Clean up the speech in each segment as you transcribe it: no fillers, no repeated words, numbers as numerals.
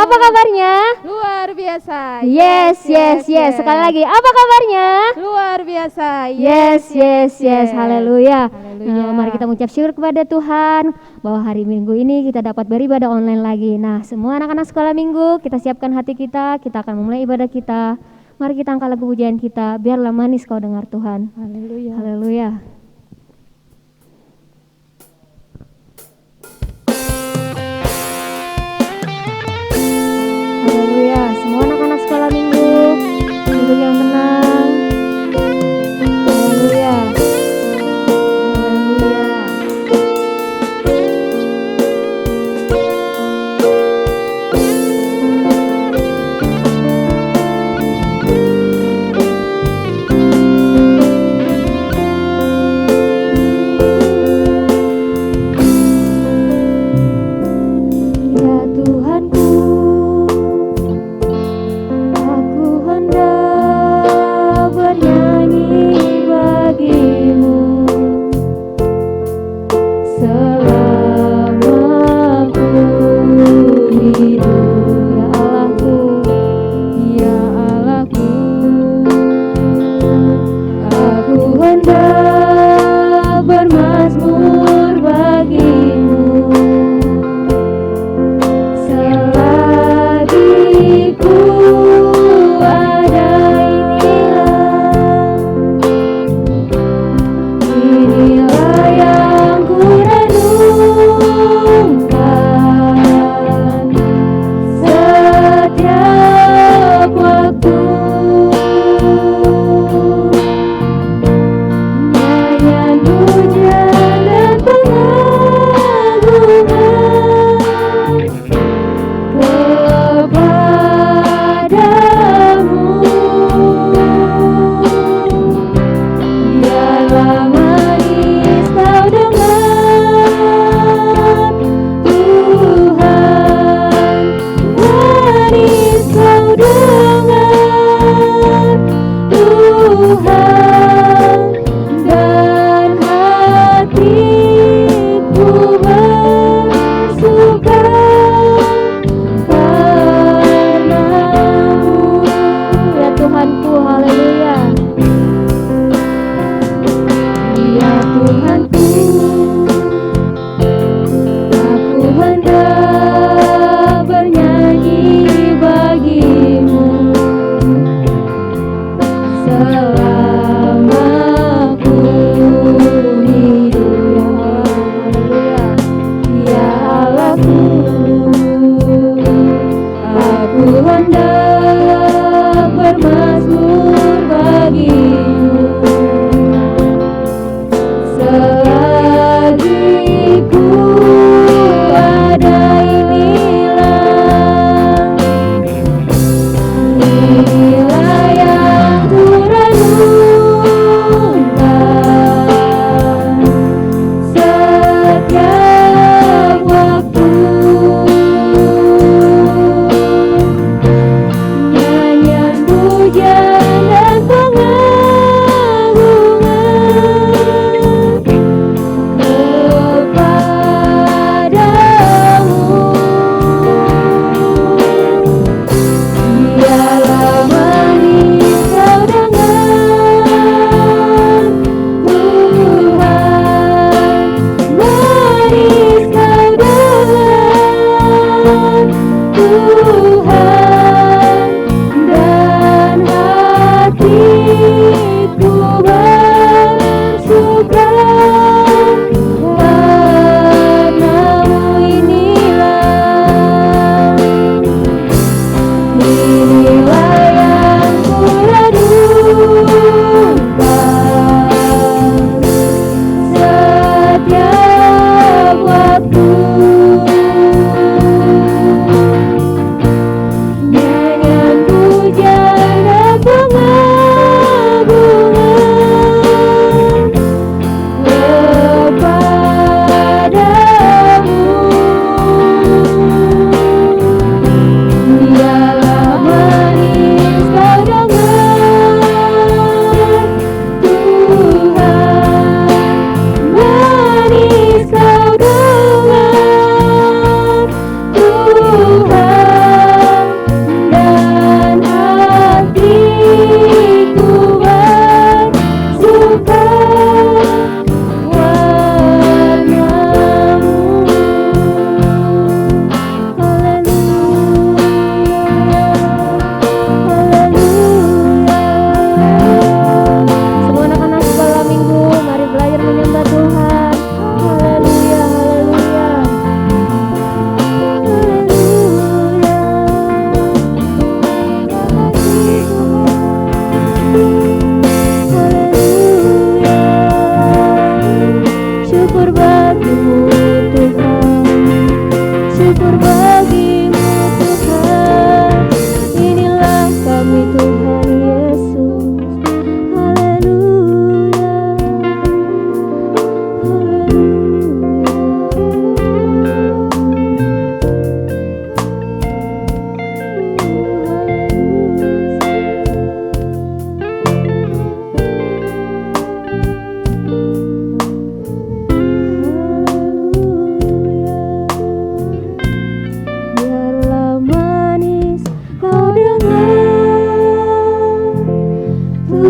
Apa kabarnya? Luar biasa. Yes. Sekali lagi, apa kabarnya? Luar biasa. Yes. Haleluya. Haleluya. Mari kita mengucap syukur kepada Tuhan bahwa hari Minggu ini kita dapat beribadah online lagi. Nah, semua anak-anak sekolah Minggu, kita siapkan hati kita akan memulai ibadah kita. Mari kita angkat lagu pujian kita, biarlah manis kau dengar Tuhan. Haleluya. Haleluya. Haleluya. Semua anak-anak sekolah Minggu, duduk yang tenang. Haleluya. Haleluya.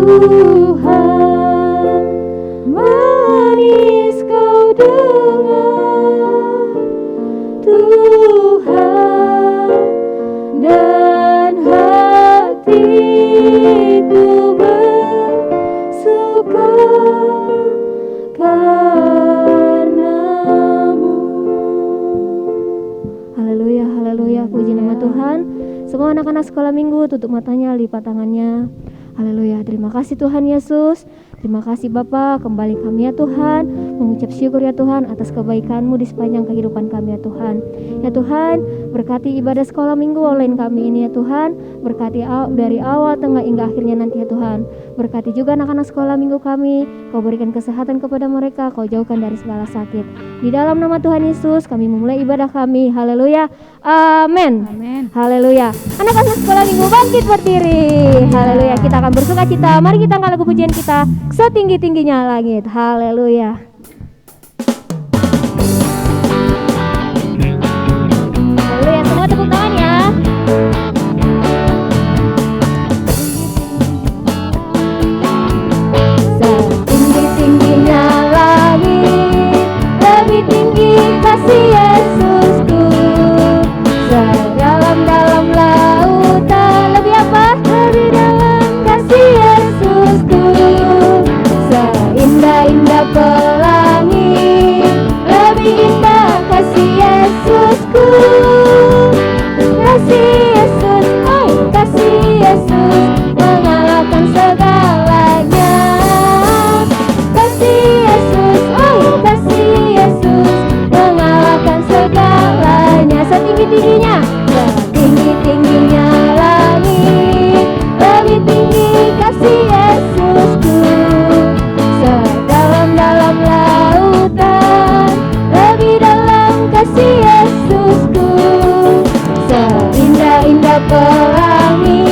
Tuhan, manis kau dengar, Tuhan, dan hatiku bersuka karenamu. Haleluya, haleluya, puji nama Tuhan. Semua anak-anak sekolah minggu tutup matanya, lipat tangannya. Haleluya, terima kasih Tuhan Yesus. Terima kasih Bapa, kembali kami ya Tuhan mengucap syukur ya Tuhan atas kebaikan-Mu di sepanjang kehidupan kami ya Tuhan. Ya Tuhan, berkati ibadah sekolah minggu online kami ini ya Tuhan. Berkati dari awal, tengah, hingga akhirnya nanti ya Tuhan. Berkati juga anak-anak sekolah minggu kami. Kau berikan kesehatan kepada mereka, Kau jauhkan dari segala sakit. Di dalam nama Tuhan Yesus kami memulai ibadah kami. Haleluya, amin. Amin. Haleluya. Anak-anak sekolah minggu bangkit berdiri. Haleluya. Kita akan bersuka cita. Mari kita angkat lagu pujian kita setinggi-tingginya langit. Haleluya. Haleluya. Semua tepuk tangan ya. Setinggi-tingginya langit, lebih tinggi kasih Yesusku. Sedalam-dalam lautan, lebih apa? Lebih dalam kasih Yesusku. Seindah-indah pelangi, lebih indah kasih Yesusku. Kasih Yesus, oh kasih Yesus, mengalahkan segalanya. Kasih Yesus, oh kasih Yesus, mengalahkan segalanya. Setinggi-tingginya, setinggi-tingginya langit, lebih tinggi kasih Yesusku. Sedalam-dalam lautan, lebih dalam kasih Yesusku. Seindah-indah pelangi,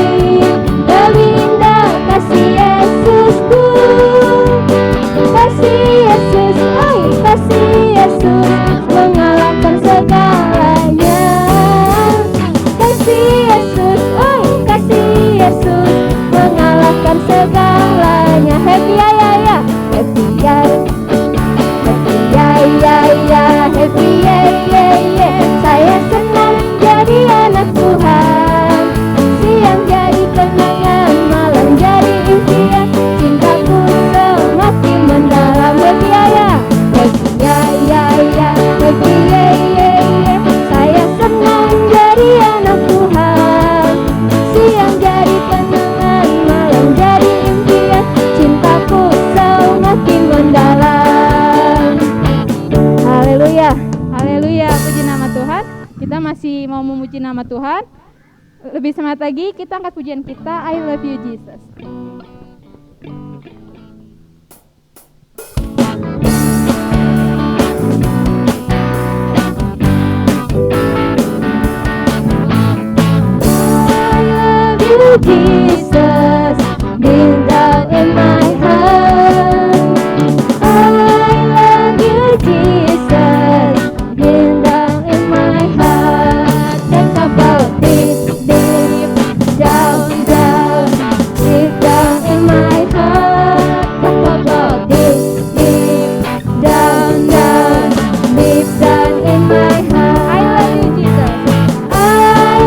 lebih indah kasih Yesusku. Kasih Yesus, oh kasih Yesus, mengalahkan segalanya. Kasih Yesus, oh kasih Yesus, mengalahkan segalanya. Happy ya ya ya, happy ya, happy ya ya ya, happy ya ya ya. Saya senang jadi anak Tuhan. Siang jadi kenangan, malam jadi impian. Cintaku semakin mendalam. Happy ya ya, happy ya ya ya, happy ya ya ya. Saya senang jadi anak Tuhan. Siang jadi kenangan, malam jadi impian. Cintaku semakin mendalam. Haleluya. Haleluya, puji nama Tuhan. Kita masih mau memuji nama Tuhan. Lebih semangat lagi, kita angkat pujian kita, I love you Jesus. I love you, Jesus, deep down in my heart. I love you, Jesus, deep down in my heart. Think about deep, deep down, down, deep down in my heart. Think about deep, deep down, down, deep down in my heart. I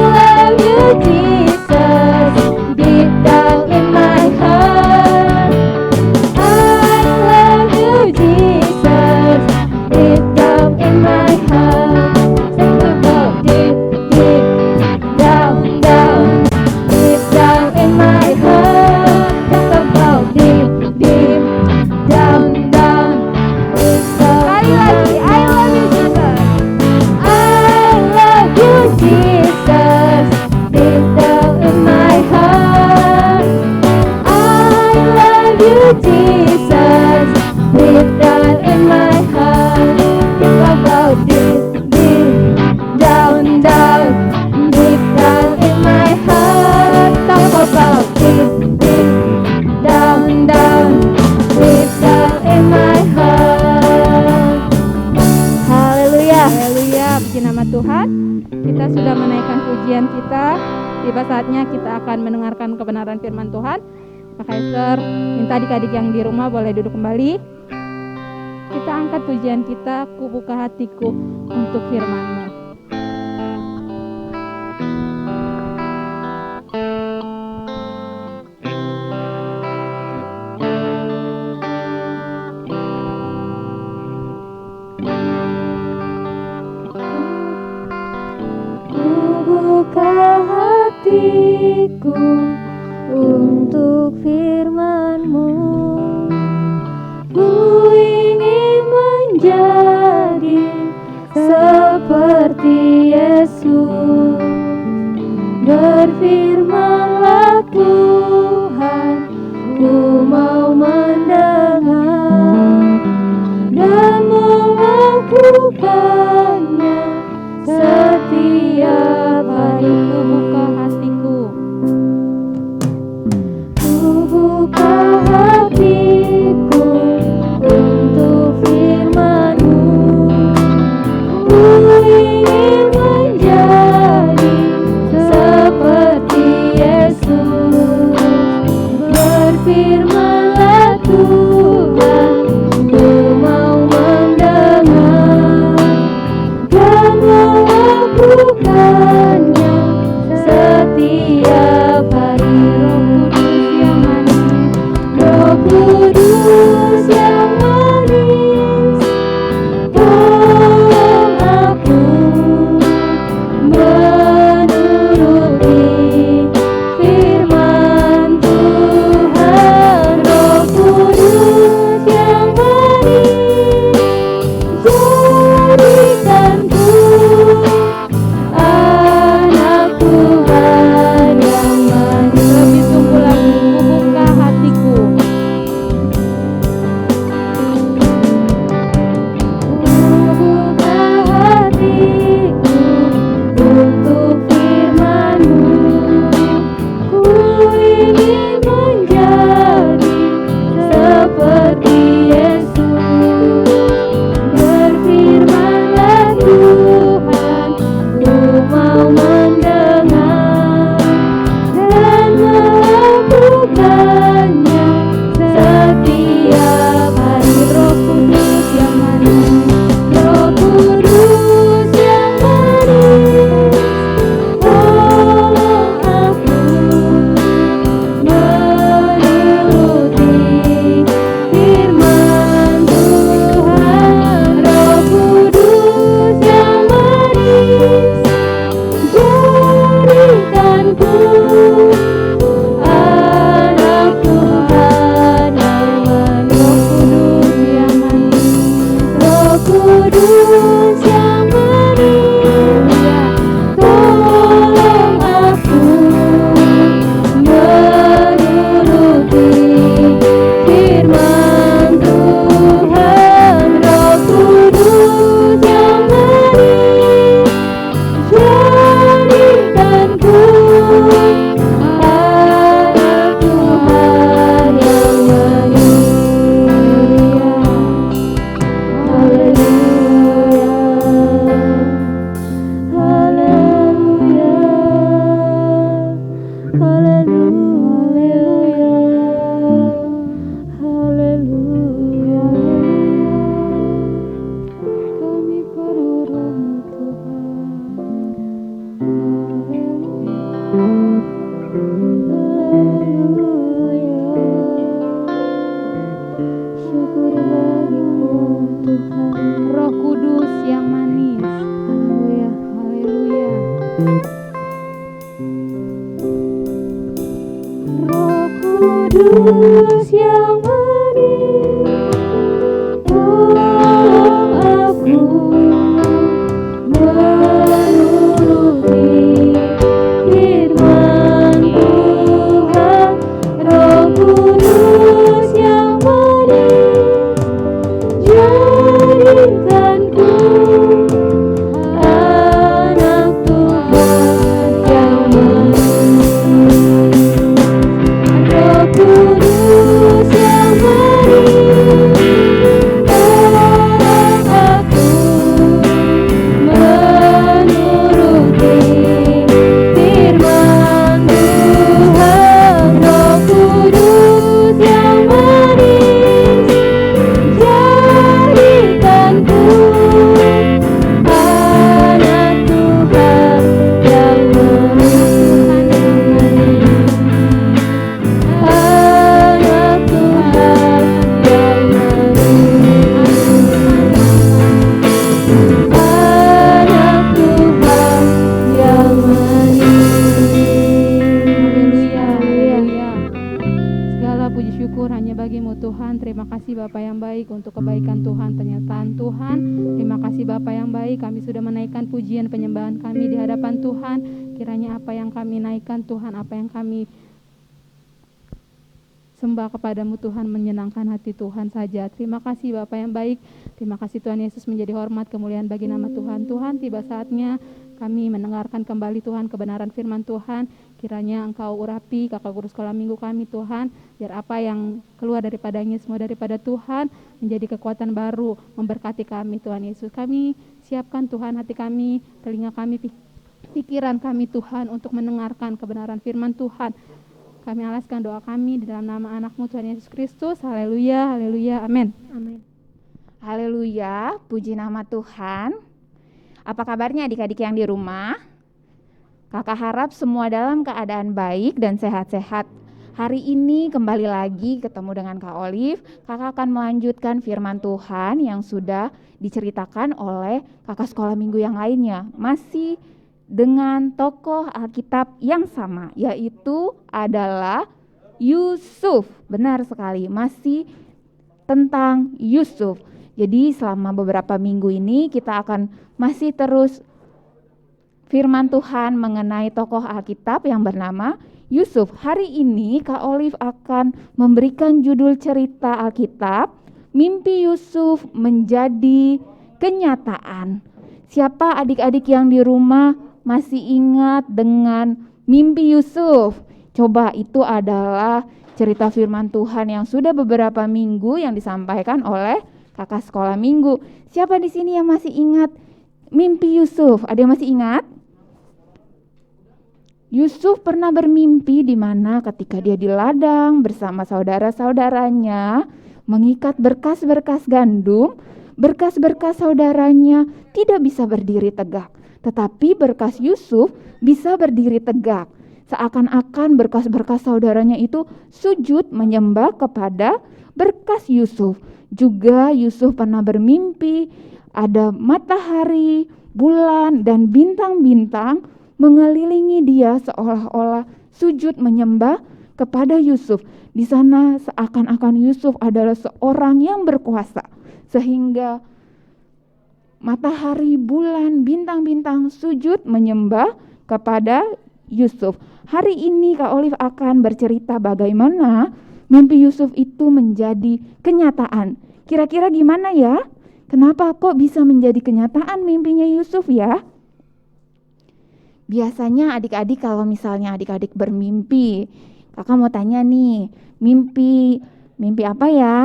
love you, Jesus. I love you, Jesus, deep down in my heart. I love you, Jesus, deep down in my heart. Think about deep, deep down, down, deep down in my heart. Think about deep, deep down, down, deep down. Sekali lagi, I love you Jesus. I love you, Jesus, deep down in my heart. I love you, Jesus, deep down in my heart. Think about deep, deep down, down, deep down in my heart. Talk about deep, deep down, down, deep down in my heart. Haleluya. Haleluya, puji nama Tuhan. Kita sudah menaikkan pujian kita. Tiba saatnya kita akan mendengarkan kebenaran firman Tuhan. Pak Kaiser, minta adik-adik yang di rumah boleh duduk kembali. Kita angkat pujian kita, ku buka hatiku untuk firman-Mu. Buka hatiku untuk firman-Mu. Ku ingin menjadi seperti Yesus. Berfirman-Lah Tuhan, ku mau mendengar dan melakukannya setiap hari. Ku buka hatiku. Ku buka hatiku untuk firman-Mu. Ku ingin menjadi seperti Yesus. Berfirman-Lah Tuhan, ku mau mendengar dan melakukannya setiap hari. Roh Kudus yang manis, tolong aku menuruti firman Tuhan. Roh Kudus Tuhan. Terima kasih Bapa yang baik untuk kebaikan Tuhan, penyertaan Tuhan. Terima kasih Bapa yang baik, kami sudah menaikkan pujian penyembahan kami di hadapan Tuhan. Kiranya apa yang kami naikkan Tuhan, apa yang kami sembah kepadamu Tuhan, menyenangkan hati Tuhan saja. Terima kasih Bapa yang baik. Terima kasih Tuhan Yesus, menjadi hormat kemuliaan bagi nama Tuhan. Tuhan, tiba saatnya kami mendengarkan kembali Tuhan kebenaran firman Tuhan. Kiranya Engkau urapi kakak guru sekolah minggu kami Tuhan, biar apa yang keluar daripadanya semua daripada Tuhan menjadi kekuatan baru, memberkati kami Tuhan Yesus. Kami siapkan Tuhan hati kami, telinga kami, pikiran kami Tuhan untuk mendengarkan kebenaran firman Tuhan. Kami alaskan doa kami di dalam nama anak-Mu Tuhan Yesus Kristus. Haleluya, haleluya, amin. Amin. Haleluya, puji nama Tuhan. Apa kabarnya adik-adik yang di rumah? Kakak harap semua dalam keadaan baik dan sehat-sehat. Hari ini kembali lagi ketemu dengan Kak Olive. Kakak akan melanjutkan firman Tuhan yang sudah diceritakan oleh kakak sekolah minggu yang lainnya. Masih dengan tokoh Alkitab yang sama, yaitu adalah Yusuf. Benar sekali, masih tentang Yusuf. Jadi selama beberapa minggu ini kita akan masih terus firman Tuhan mengenai tokoh Alkitab yang bernama Yusuf. Hari ini Kak Olive akan memberikan judul cerita Alkitab, Mimpi Yusuf Menjadi Kenyataan. Siapa adik-adik yang di rumah masih ingat dengan mimpi Yusuf? Coba, itu adalah cerita firman Tuhan yang sudah beberapa minggu yang disampaikan oleh kakak sekolah minggu. Siapa di sini yang masih ingat mimpi Yusuf? Ada yang masih ingat? Yusuf pernah bermimpi di mana ketika dia di ladang bersama saudara-saudaranya mengikat berkas-berkas gandum, berkas-berkas saudaranya tidak bisa berdiri tegak. Tetapi berkas Yusuf bisa berdiri tegak. Seakan-akan berkas-berkas saudaranya itu sujud menyembah kepada berkas Yusuf. Juga Yusuf pernah bermimpi ada matahari, bulan, dan bintang-bintang mengelilingi dia seolah-olah sujud menyembah kepada Yusuf. Di sana seakan-akan Yusuf adalah seorang yang berkuasa, sehingga matahari, bulan, bintang-bintang sujud menyembah kepada Yusuf. Hari ini Kak Olive akan bercerita bagaimana mimpi Yusuf itu menjadi kenyataan. Kira-kira gimana ya? Kenapa kok bisa menjadi kenyataan mimpinya Yusuf ya? Biasanya adik-adik kalau misalnya adik-adik bermimpi, kakak mau tanya nih, mimpi apa ya?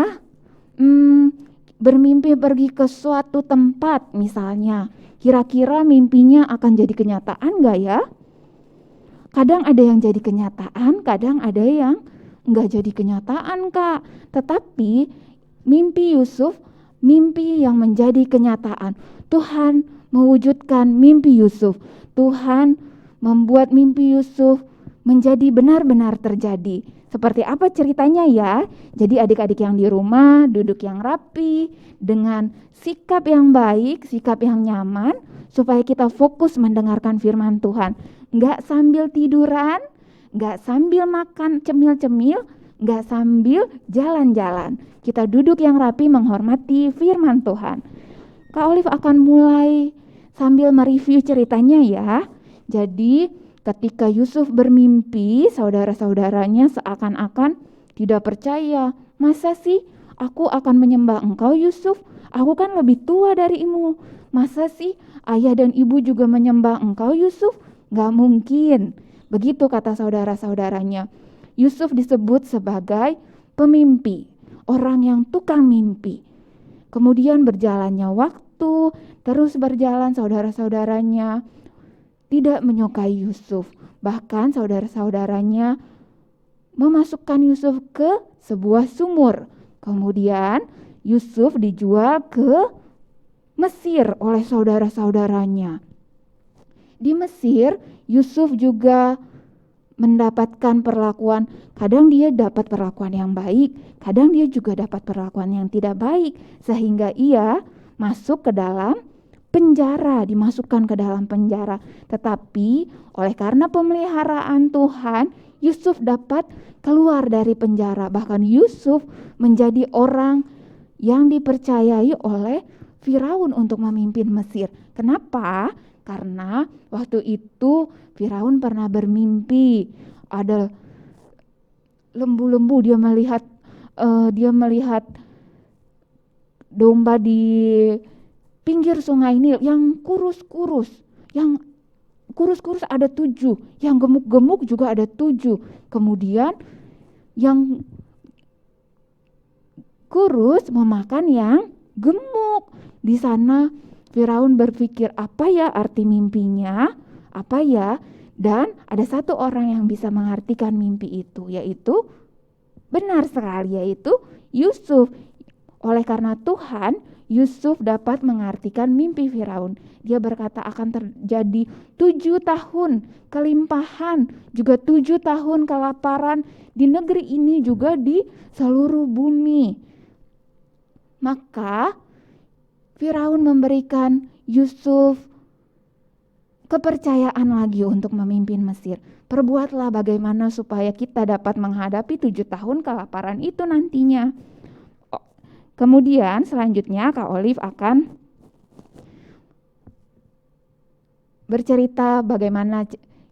Bermimpi pergi ke suatu tempat misalnya, kira-kira mimpinya akan jadi kenyataan gak ya? Kadang ada yang jadi kenyataan, kadang ada yang gak jadi kenyataan Kak. Tetapi mimpi Yusuf, mimpi yang menjadi kenyataan. Tuhan mewujudkan mimpi Yusuf. Tuhan membuat mimpi Yusuf menjadi benar-benar terjadi. Seperti apa ceritanya ya? Jadi adik-adik yang di rumah duduk yang rapi dengan sikap yang baik, sikap yang nyaman, supaya kita fokus mendengarkan firman Tuhan. Enggak sambil tiduran, enggak sambil makan cemil-cemil, enggak sambil jalan-jalan. Kita duduk yang rapi menghormati firman Tuhan. Kak Olive akan mulai sambil mereview ceritanya ya. Jadi ketika Yusuf bermimpi, saudara-saudaranya seakan-akan tidak percaya. Masa sih aku akan menyembah engkau Yusuf? Aku kan lebih tua darimu. Masa sih ayah dan ibu juga menyembah engkau Yusuf? Gak mungkin. Begitu kata saudara-saudaranya. Yusuf disebut sebagai pemimpi, orang yang tukang mimpi. Kemudian berjalannya waktu, terus berjalan saudara-saudaranya tidak menyukai Yusuf. Bahkan saudara-saudaranya memasukkan Yusuf ke sebuah sumur. Kemudian Yusuf dijual ke Mesir oleh saudara-saudaranya. Di Mesir, Yusuf juga mendapatkan perlakuan, kadang dia dapat perlakuan yang baik, kadang dia juga dapat perlakuan yang tidak baik, sehingga ia masuk ke dalam penjara, dimasukkan ke dalam penjara. Tetapi oleh karena pemeliharaan Tuhan, Yusuf dapat keluar dari penjara. Bahkan Yusuf menjadi orang yang dipercayai oleh Firaun untuk memimpin Mesir. Kenapa? Karena waktu itu Firaun pernah bermimpi ada lembu-lembu, dia melihat domba di pinggir sungai Nil yang kurus-kurus ada 7, yang gemuk-gemuk juga ada 7. Kemudian yang kurus memakan yang gemuk. Di sana Firaun berpikir, apa ya arti mimpinya? Apa ya? Dan ada satu orang yang bisa mengartikan mimpi itu, yaitu benar sekali, yaitu Yusuf. Oleh karena Tuhan, Yusuf dapat mengartikan mimpi Firaun. Dia berkata akan terjadi 7 tahun kelimpahan, juga 7 tahun kelaparan di negeri ini juga di seluruh bumi. Maka Firaun memberikan Yusuf kepercayaan lagi untuk memimpin Mesir. Perbuatlah bagaimana supaya kita dapat menghadapi 7 tahun kelaparan itu nantinya. Kemudian selanjutnya Kak Olive akan bercerita bagaimana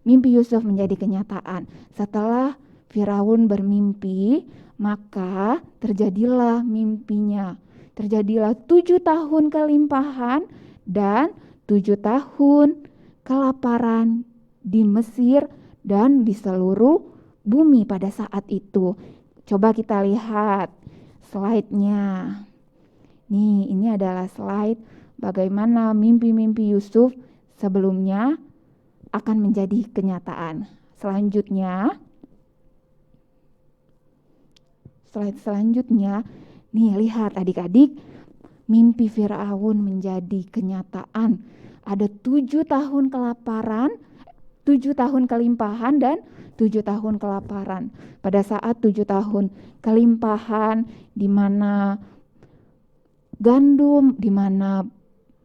mimpi Yusuf menjadi kenyataan. Setelah Firaun bermimpi, maka terjadilah mimpinya. Terjadilah 7 tahun kelimpahan dan 7 tahun kelaparan di Mesir dan di seluruh bumi pada saat itu. Coba kita lihat slide-nya. Nih, ini adalah slide bagaimana mimpi-mimpi Yusuf sebelumnya akan menjadi kenyataan. Selanjutnya, slide selanjutnya, nih lihat adik-adik, mimpi Firaun menjadi kenyataan. Ada 7 tahun kelaparan, 7 tahun kelimpahan dan 7 tahun kelaparan. Pada saat 7 tahun kelimpahan, di mana gandum, di mana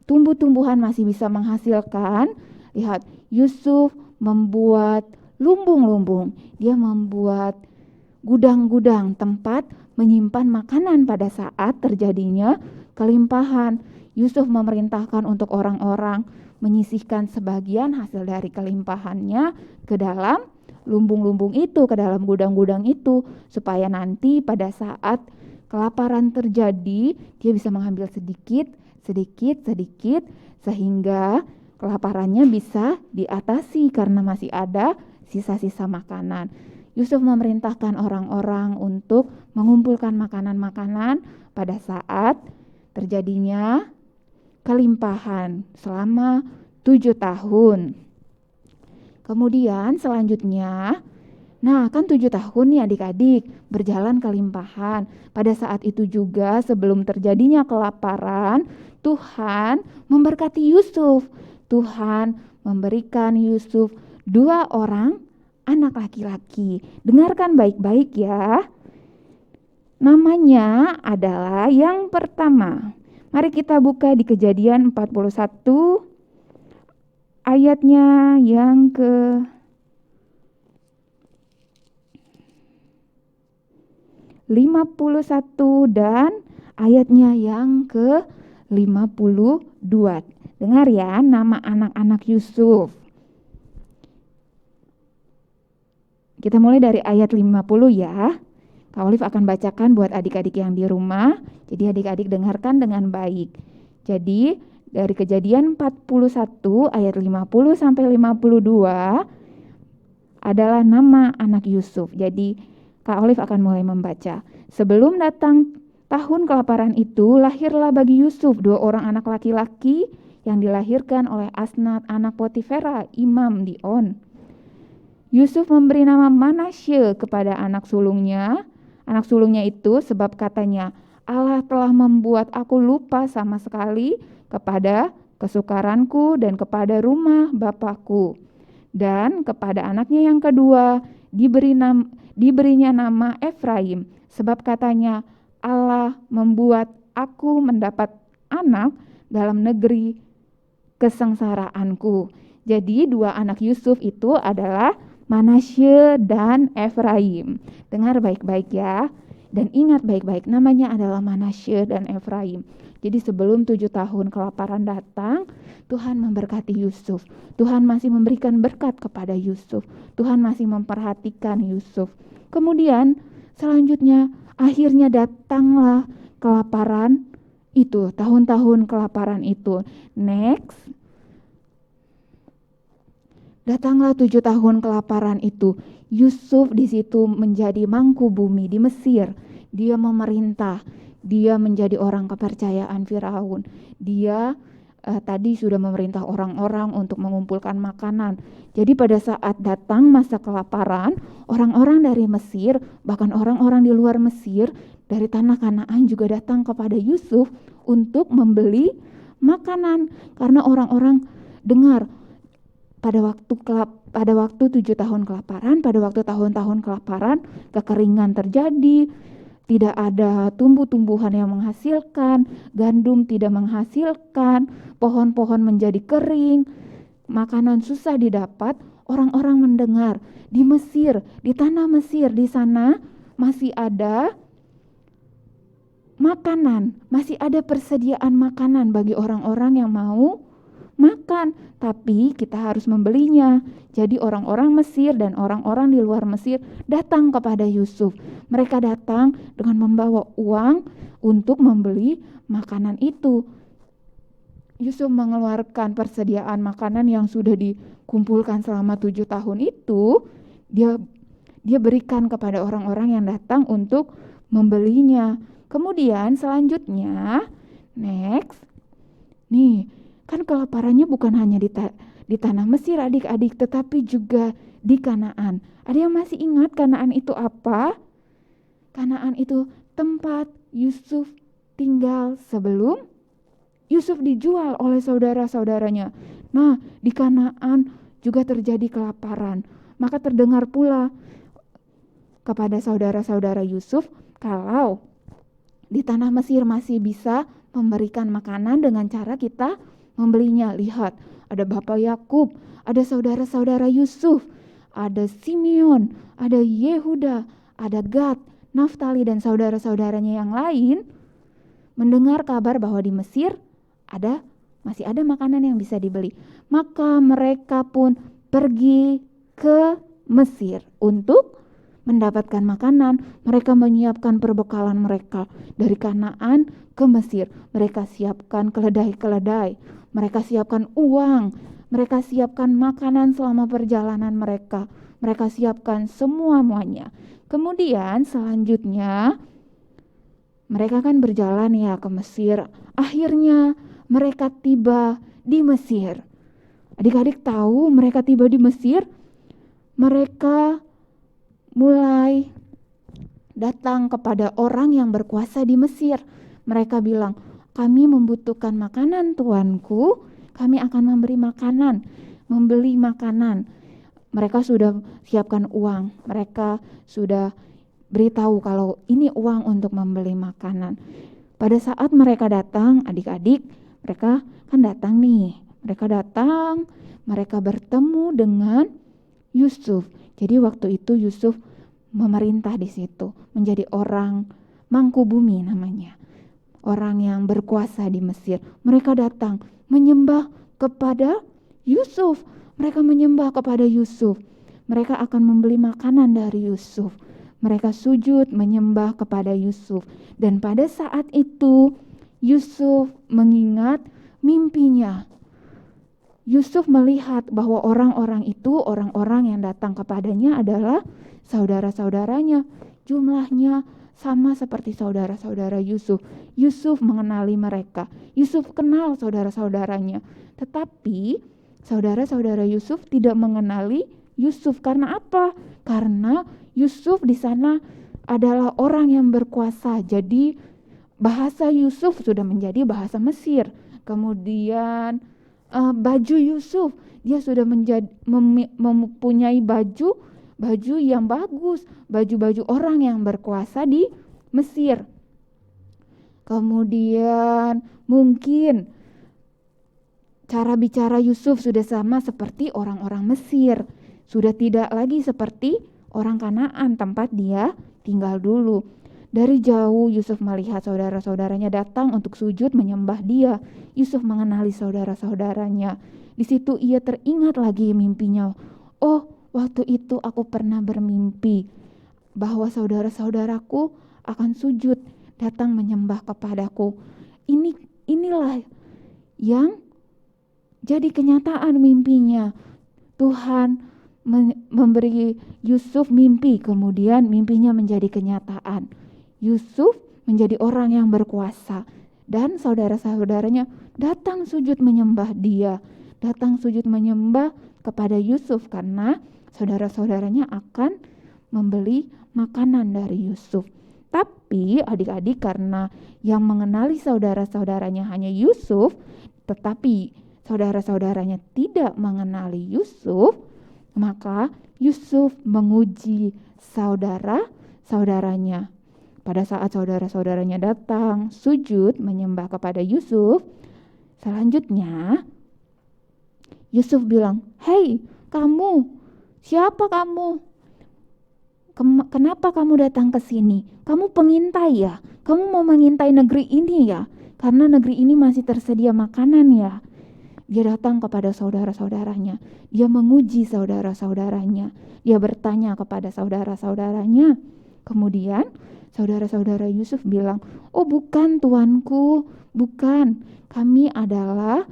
tumbuh-tumbuhan masih bisa menghasilkan, lihat Yusuf membuat lumbung-lumbung. Dia membuat gudang-gudang tempat menyimpan makanan pada saat terjadinya kelimpahan. Yusuf memerintahkan untuk orang-orang menyisihkan sebagian hasil dari kelimpahannya ke dalam lumbung-lumbung itu, ke dalam gudang-gudang itu, supaya nanti pada saat kelaparan terjadi, dia bisa mengambil sedikit, sehingga kelaparannya bisa diatasi karena masih ada sisa-sisa makanan. Yusuf memerintahkan orang-orang untuk mengumpulkan makanan-makanan pada saat terjadinya kelimpahan selama 7 tahun. Kemudian selanjutnya, nah kan 7 tahun nih adik-adik berjalan kelimpahan. Pada saat itu juga sebelum terjadinya kelaparan, Tuhan memberkati Yusuf. Tuhan memberikan Yusuf 2 orang anak laki-laki. Dengarkan baik-baik ya. Namanya adalah yang pertama. Mari kita buka di Kejadian 41 ayatnya yang ke 51 dan ayatnya yang ke 52. Dengar ya nama anak-anak Yusuf. Kita mulai dari ayat 50 ya. Kak Olive akan bacakan buat adik-adik yang di rumah. Jadi adik-adik dengarkan dengan baik. Jadi dari Kejadian 41 ayat 50 sampai 52 adalah nama anak Yusuf. Jadi Kak Olive akan mulai membaca. Sebelum datang tahun kelaparan itu, lahirlah bagi Yusuf 2 orang anak laki-laki yang dilahirkan oleh Asnat anak Potifera, imam di On. Yusuf memberi nama Manasye kepada anak sulungnya itu sebab katanya, Allah telah membuat aku lupa sama sekali kepada kesukaranku dan kepada rumah bapakku. Dan kepada anaknya yang kedua diberinya nama Efraim, sebab katanya, Allah membuat aku mendapat anak dalam negeri kesengsaraanku. Jadi 2 anak Yusuf itu adalah Manasye dan Efraim. Dengar baik-baik ya. Dan ingat baik-baik, namanya adalah Manasye dan Efraim. Jadi sebelum 7 tahun kelaparan datang, Tuhan memberkati Yusuf. Tuhan masih memberikan berkat kepada Yusuf. Tuhan masih memperhatikan Yusuf. Kemudian selanjutnya akhirnya datanglah kelaparan itu, tahun-tahun kelaparan itu. Next. Datanglah 7 tahun kelaparan itu. Yusuf di situ menjadi mangku bumi di Mesir. Dia memerintah. Dia menjadi orang kepercayaan Firaun. Dia tadi sudah memerintah orang-orang untuk mengumpulkan makanan. Jadi pada saat datang masa kelaparan, orang-orang dari Mesir, bahkan orang-orang di luar Mesir, dari tanah Kanaan juga datang kepada Yusuf untuk membeli makanan. Karena orang-orang dengar pada waktu 7 tahun kelaparan, pada waktu tahun-tahun kelaparan, kekeringan terjadi, tidak ada tumbuh-tumbuhan yang menghasilkan, gandum tidak menghasilkan, pohon-pohon menjadi kering, makanan susah didapat. Orang-orang mendengar di Mesir, di tanah Mesir, di sana masih ada makanan, masih ada persediaan makanan bagi orang-orang yang mau makan, tapi kita harus membelinya. Jadi orang-orang Mesir dan orang-orang di luar Mesir datang kepada Yusuf. Mereka datang dengan membawa uang untuk membeli makanan itu. Yusuf mengeluarkan persediaan makanan yang sudah dikumpulkan selama 7 tahun itu, dia berikan kepada orang-orang yang datang untuk membelinya. Kemudian selanjutnya, next, nih, kan kelaparannya bukan hanya di tanah Mesir adik-adik, tetapi juga di Kanaan. Ada yang masih ingat Kanaan itu apa? Kanaan itu tempat Yusuf tinggal sebelum Yusuf dijual oleh saudara-saudaranya. Nah, di Kanaan juga terjadi kelaparan. Maka terdengar pula kepada saudara-saudara Yusuf kalau di tanah Mesir masih bisa memberikan makanan dengan cara kita membelinya. Lihat, ada Bapak Yakub, ada saudara-saudara Yusuf, ada Simeon, ada Yehuda, ada Gad, Naftali dan saudara-saudaranya yang lain mendengar kabar bahwa di Mesir masih ada makanan yang bisa dibeli. Maka mereka pun pergi ke Mesir untuk mendapatkan makanan. Mereka menyiapkan perbekalan mereka dari Kanaan ke Mesir. Mereka siapkan keledai-keledai, mereka siapkan uang, mereka siapkan makanan selama perjalanan mereka. Mereka siapkan semuanya. Kemudian selanjutnya mereka kan berjalan ya ke Mesir. Akhirnya mereka tiba di Mesir. Adik-adik tahu mereka tiba di Mesir, mereka mulai datang kepada orang yang berkuasa di Mesir. Mereka bilang, kami membutuhkan makanan tuanku, kami akan memberi makanan, membeli makanan. Mereka sudah siapkan uang, mereka sudah beritahu kalau ini uang untuk membeli makanan. Pada saat mereka datang, adik-adik, mereka kan datang nih, mereka bertemu dengan Yusuf. Jadi waktu itu Yusuf memerintah di situ, menjadi orang mangku bumi namanya, orang yang berkuasa di Mesir. Mereka datang menyembah kepada Yusuf. Mereka menyembah kepada Yusuf. Mereka akan membeli makanan dari Yusuf. Mereka sujud menyembah kepada Yusuf. Dan pada saat itu Yusuf mengingat mimpinya. Yusuf melihat bahwa orang-orang itu, orang-orang yang datang kepadanya adalah saudara-saudaranya. Jumlahnya sama seperti saudara-saudara Yusuf. Yusuf mengenali mereka. Yusuf kenal saudara-saudaranya. Tetapi saudara-saudara Yusuf tidak mengenali Yusuf. Karena apa? Karena Yusuf di sana adalah orang yang berkuasa. Jadi bahasa Yusuf sudah menjadi bahasa Mesir. Kemudian baju Yusuf, dia sudah mempunyai baju yang bagus, baju-baju orang yang berkuasa di Mesir. Kemudian mungkin cara bicara Yusuf sudah sama seperti orang-orang Mesir. Sudah tidak lagi seperti orang Kanaan tempat dia tinggal dulu. Dari jauh Yusuf melihat saudara-saudaranya datang untuk sujud menyembah dia. Yusuf mengenali saudara-saudaranya. Di situ ia teringat lagi mimpinya. Oh, waktu itu aku pernah bermimpi bahwa saudara-saudaraku akan sujud datang menyembah kepadaku. Inilah yang jadi kenyataan mimpinya. Tuhan memberi Yusuf mimpi, kemudian mimpinya menjadi kenyataan. Yusuf menjadi orang yang berkuasa dan saudara-saudaranya datang sujud menyembah dia, datang sujud menyembah kepada Yusuf karena saudara-saudaranya akan membeli makanan dari Yusuf. Tapi adik-adik, karena yang mengenali saudara-saudaranya hanya Yusuf, tetapi saudara-saudaranya tidak mengenali Yusuf, maka Yusuf menguji saudara-saudaranya. Pada saat saudara-saudaranya datang sujud menyembah kepada Yusuf, selanjutnya Yusuf bilang, "Hei kamu, siapa kamu? Kenapa kamu datang ke sini? Kamu pengintai ya? Kamu mau mengintai negeri ini ya? Karena negeri ini masih tersedia makanan ya?" Dia datang kepada saudara-saudaranya. Dia menguji saudara-saudaranya. Dia bertanya kepada saudara-saudaranya. Kemudian saudara-saudara Yusuf bilang, "Oh bukan tuanku, bukan. Kami adalah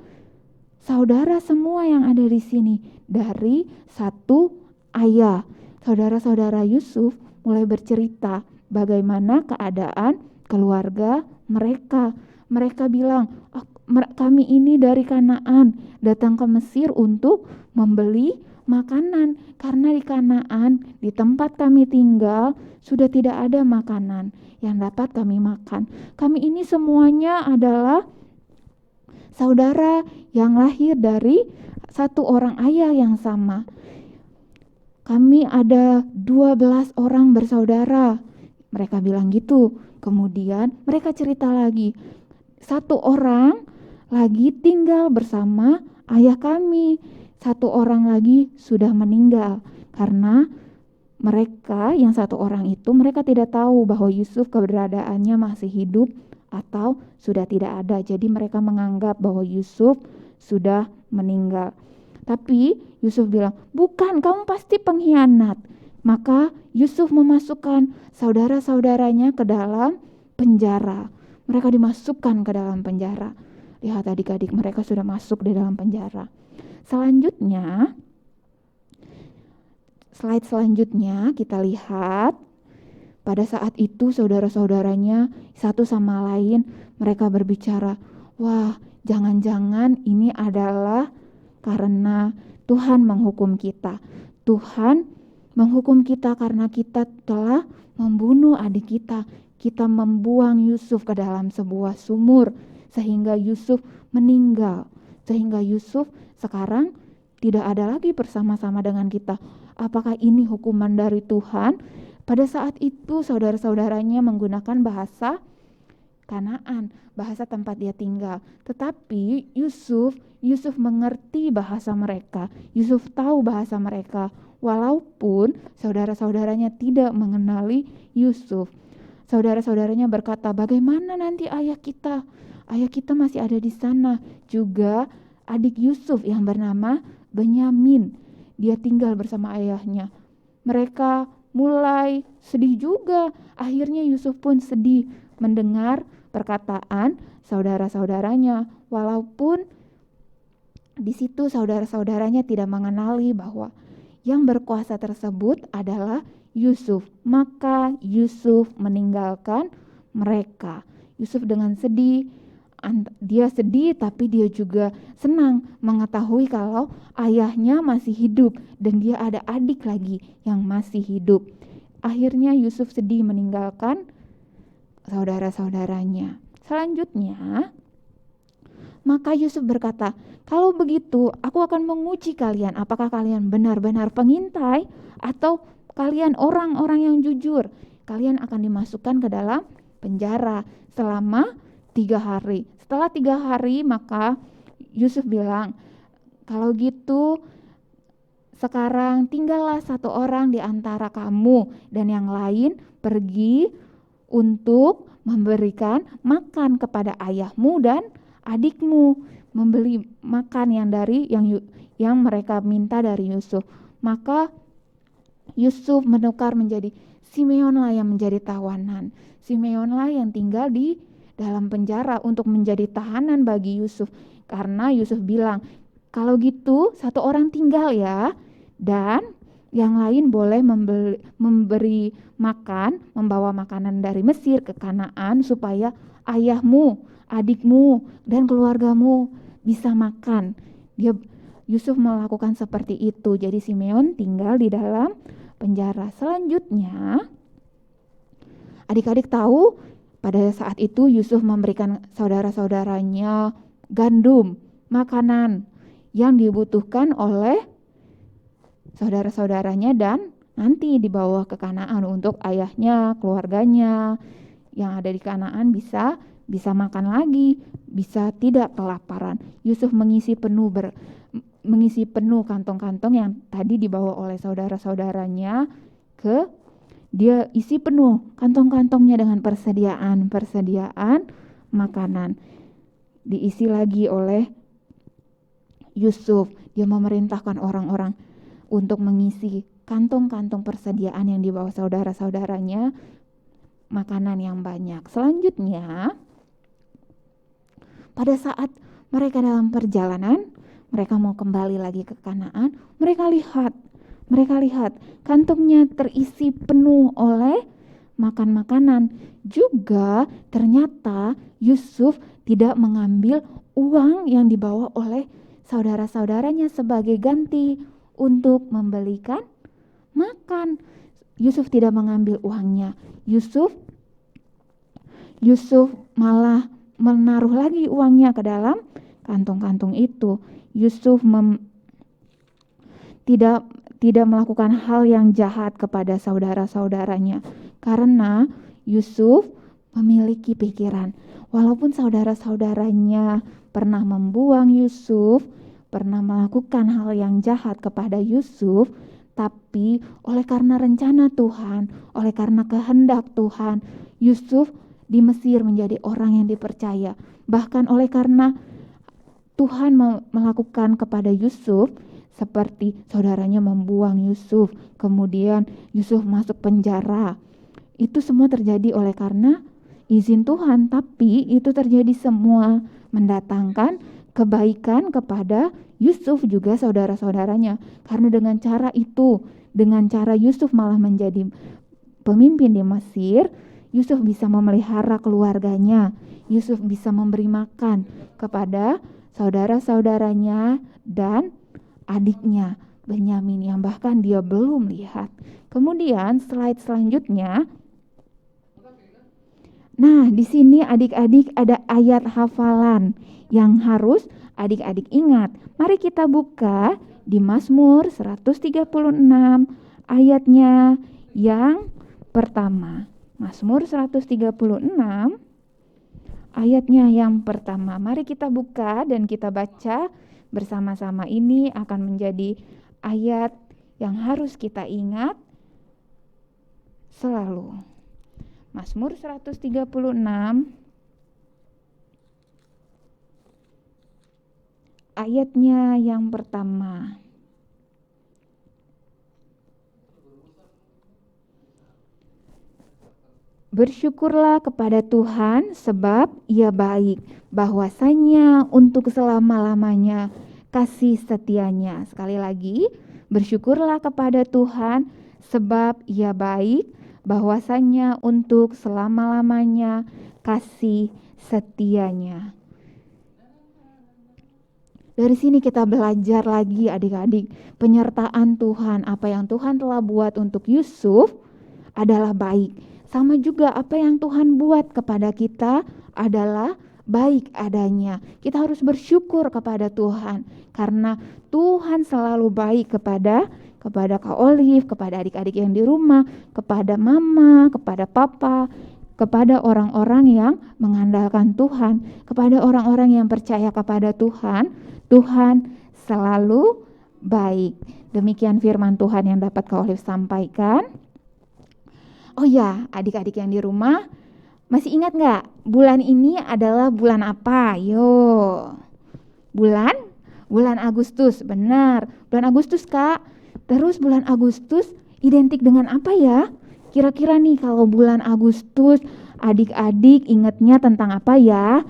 saudara semua yang ada di sini dari satu ayah." Saudara-saudara Yusuf mulai bercerita bagaimana keadaan keluarga mereka. Mereka bilang, "Kami ini dari Kanaan, datang ke Mesir untuk membeli makanan karena di Kanaan, di tempat kami tinggal, sudah tidak ada makanan yang dapat kami makan. Kami ini semuanya adalah saudara yang lahir dari satu orang ayah yang sama. Kami ada 12 orang bersaudara." Mereka bilang gitu. Kemudian mereka cerita lagi, "Satu orang lagi tinggal bersama ayah kami. Satu orang lagi sudah meninggal." Karena mereka yang satu orang itu, mereka tidak tahu bahwa Yusuf keberadaannya masih hidup atau sudah tidak ada. Jadi mereka menganggap bahwa Yusuf sudah meninggal. Tapi Yusuf bilang, "Bukan, kamu pasti pengkhianat." Maka Yusuf memasukkan saudara-saudaranya ke dalam penjara. Mereka dimasukkan ke dalam penjara. Lihat adik-adik, mereka sudah masuk di dalam penjara. Selanjutnya, slide selanjutnya kita lihat pada saat itu saudara-saudaranya satu sama lain mereka berbicara, "Wah, jangan-jangan ini adalah karena Tuhan menghukum kita. Tuhan menghukum kita karena kita telah membunuh adik kita. Kita membuang Yusuf ke dalam sebuah sumur sehingga Yusuf meninggal. Sehingga Yusuf sekarang tidak ada lagi bersama-sama dengan kita. Apakah ini hukuman dari Tuhan?" Pada saat itu saudara-saudaranya menggunakan bahasa Kanaan, bahasa tempat dia tinggal. Tetapi Yusuf mengerti bahasa mereka. Yusuf tahu bahasa mereka. Walaupun saudara-saudaranya tidak mengenali Yusuf. Saudara-saudaranya berkata, "Bagaimana nanti ayah kita? Ayah kita masih ada di sana." Juga adik Yusuf yang bernama Benyamin. Dia tinggal bersama ayahnya. Mereka mulai sedih juga. Akhirnya Yusuf pun sedih mendengar perkataan saudara-saudaranya. Walaupun di situ saudara-saudaranya tidak mengenali bahwa yang berkuasa tersebut adalah Yusuf. Maka Yusuf meninggalkan mereka. Yusuf dengan sedih, dia sedih tapi dia juga senang mengetahui kalau ayahnya masih hidup dan dia ada adik lagi yang masih hidup. Akhirnya Yusuf sedih meninggalkan saudara-saudaranya. Selanjutnya, maka Yusuf berkata, "Kalau begitu aku akan menguji kalian, apakah kalian benar-benar pengintai atau kalian orang-orang yang jujur. Kalian akan dimasukkan ke dalam penjara selama 3 hari. Setelah 3 hari maka Yusuf bilang, "Kalau gitu Sekarang tinggallah satu orang di antara kamu dan yang lain pergi untuk memberikan makan kepada ayahmu dan adikmu, membeli makan yang mereka minta dari Yusuf. Maka Yusuf menukar menjadi Simeonlah yang menjadi tawanan. Simeonlah yang tinggal di dalam penjara untuk menjadi tahanan bagi Yusuf. Karena Yusuf bilang, kalau gitu satu orang tinggal ya, dan yang lain boleh memberi makan, membawa makanan dari Mesir ke Kanaan supaya ayahmu, adikmu, dan keluargamu bisa makan. Yusuf melakukan seperti itu. Jadi Simeon tinggal di dalam penjara. Selanjutnya, adik-adik tahu pada saat itu Yusuf memberikan saudara-saudaranya gandum, makanan yang dibutuhkan oleh saudara-saudaranya dan nanti dibawa ke Kanaan untuk ayahnya, keluarganya yang ada di Kanaan bisa makan lagi, bisa tidak kelaparan. Yusuf mengisi penuh kantong-kantong yang tadi dibawa oleh saudara-saudaranya dia isi penuh kantong-kantongnya dengan persediaan makanan. Diisi lagi oleh Yusuf. Dia memerintahkan orang-orang untuk mengisi kantong-kantong persediaan yang dibawa saudara-saudaranya makanan yang banyak. Selanjutnya, pada saat mereka dalam perjalanan, mereka mau kembali lagi ke Kanaan, mereka lihat kantongnya terisi penuh oleh makanan. Juga ternyata Yusuf tidak mengambil uang yang dibawa oleh saudara-saudaranya sebagai ganti untuk membelikan makan. Yusuf tidak mengambil uangnya. Yusuf malah menaruh lagi uangnya ke dalam kantong-kantong itu. Yusuf tidak melakukan hal yang jahat kepada saudara-saudaranya, karena Yusuf memiliki pikiran, walaupun saudara-saudaranya pernah membuang Yusuf, pernah melakukan hal yang jahat kepada Yusuf, tapi oleh karena rencana Tuhan, oleh karena kehendak Tuhan, Yusuf di Mesir menjadi orang yang dipercaya. Bahkan oleh karena Tuhan melakukan kepada Yusuf, seperti saudaranya membuang Yusuf, kemudian Yusuf masuk penjara. Itu semua terjadi oleh karena izin Tuhan, tapi itu terjadi semua mendatangkan kebaikan kepada Yusuf juga saudara-saudaranya. Karena dengan cara itu, dengan cara Yusuf malah menjadi pemimpin di Mesir, Yusuf bisa memelihara keluarganya. Yusuf bisa memberi makan kepada saudara-saudaranya dan adiknya Benyamin yang bahkan dia belum lihat. Kemudian slide selanjutnya. Nah, di sini adik-adik ada ayat hafalan yang harus adik-adik ingat. Mari kita buka di Mazmur 136 ayatnya yang pertama. Mazmur 136 ayatnya yang pertama. Mari kita buka dan kita baca bersama-sama. Ini akan menjadi ayat yang harus kita ingat selalu. Mazmur 136 ayatnya yang pertama. Bersyukurlah kepada Tuhan sebab Ia baik, bahwasanya untuk selama-lamanya kasih setianya. Sekali lagi, bersyukurlah kepada Tuhan sebab Ia baik, bahwasanya untuk selama-lamanya kasih setianya. Dari sini kita belajar lagi adik-adik, penyertaan Tuhan, apa yang Tuhan telah buat untuk Yusuf adalah baik. Sama juga apa yang Tuhan buat kepada kita adalah baik adanya. Kita harus bersyukur kepada Tuhan karena Tuhan selalu baik kepada Kak Olive, kepada adik-adik yang di rumah, kepada mama, kepada papa, kepada orang-orang yang mengandalkan Tuhan, kepada orang-orang yang percaya kepada Tuhan. Tuhan selalu Baik, demikian firman Tuhan yang dapat Kak Olive sampaikan. Oh ya, adik-adik yang di rumah, masih ingat nggak bulan ini adalah bulan apa? Yo, bulan Agustus, benar. Bulan Agustus, Kak. Terus bulan Agustus identik dengan apa ya? Kira-kira nih kalau bulan Agustus, adik-adik ingatnya tentang apa ya?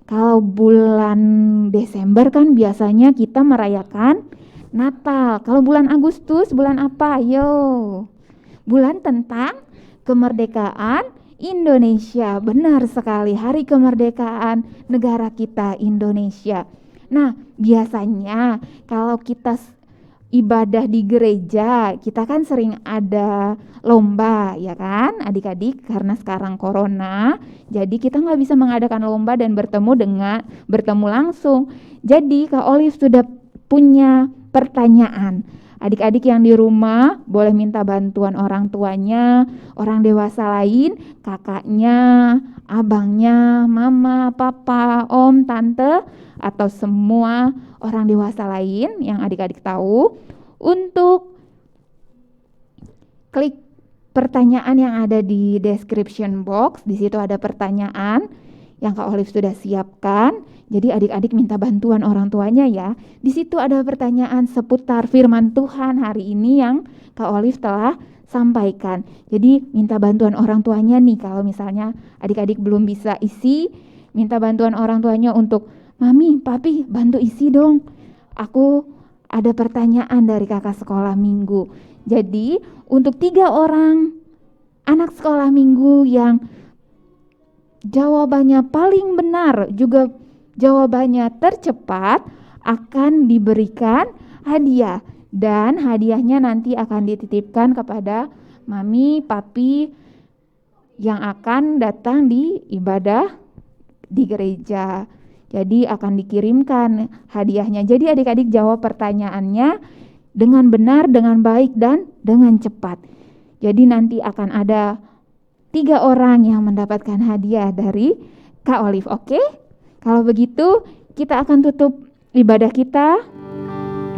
Kalau bulan Desember kan biasanya kita merayakan Natal. Kalau bulan Agustus, bulan apa? Yo, bulan tentang kemerdekaan Indonesia. Benar sekali, hari kemerdekaan negara kita Indonesia. Nah, biasanya kalau kita ibadah di gereja, kita kan sering ada lomba, ya kan adik-adik, karena sekarang corona, jadi kita nggak bisa mengadakan lomba dan bertemu langsung. Jadi Kak Olive sudah punya pertanyaan. Adik-adik yang di rumah boleh minta bantuan orang tuanya, orang dewasa lain, kakaknya, abangnya, mama, papa, om, tante, atau semua orang dewasa lain yang adik-adik tahu, untuk klik pertanyaan yang ada di description box. Di situ ada pertanyaan yang Kak Olive sudah siapkan. Jadi adik-adik minta bantuan orang tuanya ya. Di situ ada pertanyaan seputar firman Tuhan hari ini yang Kak Olive telah sampaikan. Jadi minta bantuan orang tuanya nih, kalau misalnya adik-adik belum bisa isi, minta bantuan orang tuanya untuk, Mami, Papi, bantu isi dong. Aku ada pertanyaan dari kakak sekolah minggu. Jadi untuk 3 orang anak sekolah minggu yang jawabannya paling benar juga jawabannya tercepat akan diberikan hadiah, dan hadiahnya nanti akan dititipkan kepada Mami, Papi yang akan datang di ibadah di gereja. Jadi akan dikirimkan hadiahnya. Jadi adik-adik jawab pertanyaannya dengan benar, dengan baik, dan dengan cepat. Jadi nanti akan ada 3 orang yang mendapatkan hadiah dari Kak Olive. Oke? Kalau begitu kita akan tutup ibadah kita.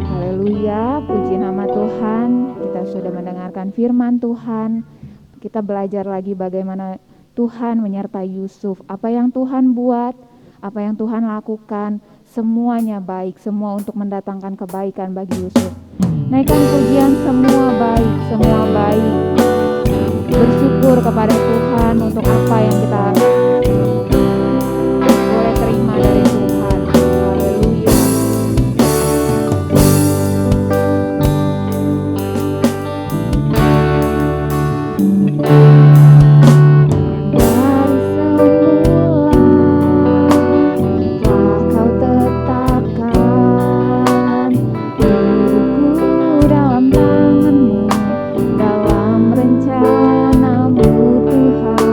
Haleluya, puji nama Tuhan. Kita sudah mendengarkan firman Tuhan. Kita belajar lagi bagaimana Tuhan menyertai Yusuf. Apa yang Tuhan buat, apa yang Tuhan lakukan, semuanya baik, semua untuk mendatangkan kebaikan bagi Yusuf. Naikkan pujian, semua baik, semua baik. Bersyukur kepada Tuhan untuk apa yang kita boleh terima dari Tuhan. Haleluya. Dalam rencana-Mu Tuhan.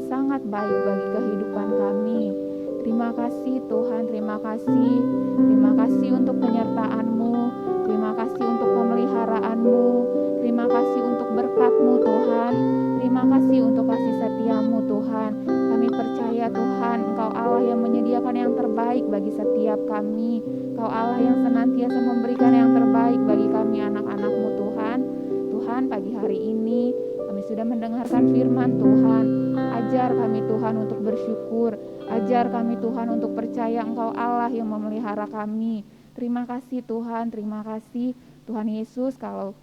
sangat baik bagi kehidupan kami. Terima kasih Tuhan, terima kasih. Terima kasih untuk penyertaan-Mu, terima kasih untuk pemeliharaanmu, terima kasih untuk berkat-Mu Tuhan, terima kasih untuk kasih setia-Mu Tuhan. Kami percaya Tuhan, Engkau Allah yang menyediakan yang terbaik bagi setiap kami. Engkau Allah yang senantiasa memberikan yang terbaik bagi kami anak-anak-Mu Tuhan. Tuhan, pagi hari ini kami sudah mendengarkan firman Tuhan. Ajar kami Tuhan untuk bersyukur, ajar kami Tuhan untuk percaya Engkau Allah yang memelihara kami. Terima kasih Tuhan, terima kasih Tuhan Yesus. Kalau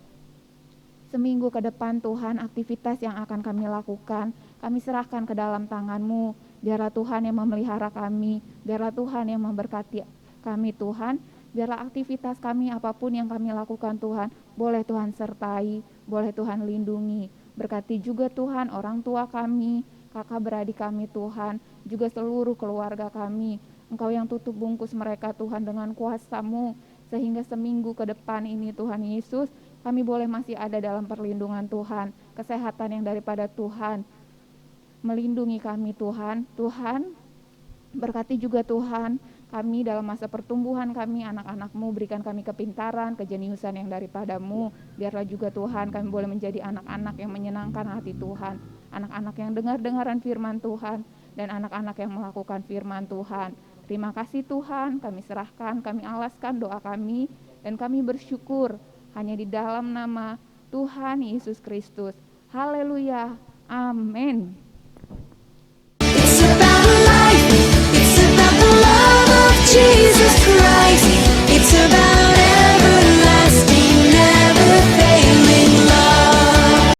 seminggu ke depan Tuhan, aktivitas yang akan kami lakukan, kami serahkan ke dalam tangan-Mu. Biarlah Tuhan yang memelihara kami, biarlah Tuhan yang memberkati kami Tuhan. Biarlah aktivitas kami apapun yang kami lakukan Tuhan, boleh Tuhan sertai, boleh Tuhan lindungi. Berkati juga Tuhan orang tua kami, kakak beradik kami Tuhan, juga seluruh keluarga kami. Engkau yang tutup bungkus mereka Tuhan dengan kuasa-Mu, sehingga seminggu ke depan ini Tuhan Yesus, kami boleh masih ada dalam perlindungan Tuhan, kesehatan yang daripada Tuhan, melindungi kami Tuhan. Tuhan, berkati juga Tuhan kami dalam masa pertumbuhan kami, anak-anak-Mu, berikan kami kepintaran, kejeniusan yang daripada-Mu. Biarlah juga Tuhan kami boleh menjadi anak-anak yang menyenangkan hati Tuhan, anak-anak yang dengar-dengaran firman Tuhan, dan anak-anak yang melakukan firman Tuhan. Terima kasih Tuhan, kami serahkan, kami alaskan doa kami, dan kami bersyukur hanya di dalam nama Tuhan Yesus Kristus. Haleluya, amin.